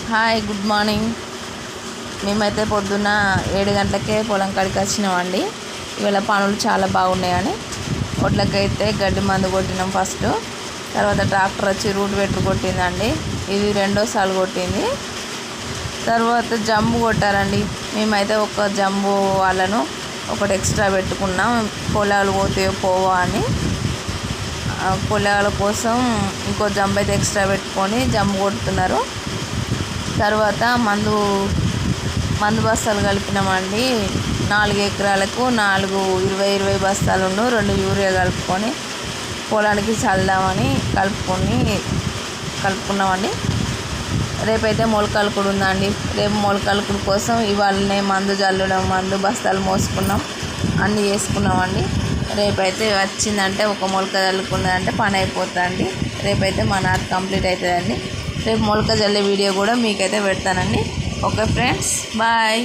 Hi, good morning. మేమైతే పొద్దున్న 7 గంటలకే పొలం కాడికి వచ్చినామండి. ఇవాళ పనులు చాలా బాగున్నాయని ఒడ్లకైతే గడ్డి మందు కొట్టినాం ఫస్ట్. తర్వాత ట్రాక్టర్ వచ్చి రూట్ వెటర్ కొట్టిందండి. ఇది రెండోసారి కొట్టింది. తర్వాత జంబు కొట్టారండి. మేమైతే ఒక జంబు వాళ్ళను ఒకటి ఎక్స్ట్రా పెట్టుకున్నాం, పొలాలు పోతాయో పోవా అని. పొలాల కోసం ఇంకో జంబు అయితే ఎక్స్ట్రా పెట్టుకొని జంబు కొడుతున్నారు. తర్వాత మందు బస్తాలు కలిపినామండి. 4 ఎకరాలకు 20 బస్తాలను 2 యూరియా కలుపుకొని పొలానికి చల్దామని కలుపుకున్నామండి. రేపైతే మొలకలుకుడు ఉందండి. రేపు మొలకలుకుడు కోసం ఇవాళనే మందు జల్లడం, మందు బస్తాలు మోసుకున్నాం, అన్నీ చేసుకున్నామండి. రేపైతే వచ్చిందంటే ఒక మొలక జల్లుకున్నదంటే పని అయిపోతుందండి. రేపైతే మా నాటు కంప్లీట్ అవుతుందండి. రేపు మొలక జల్లే వీడియో కూడా మీకైతే పెడతానండి. Okay friends, bye.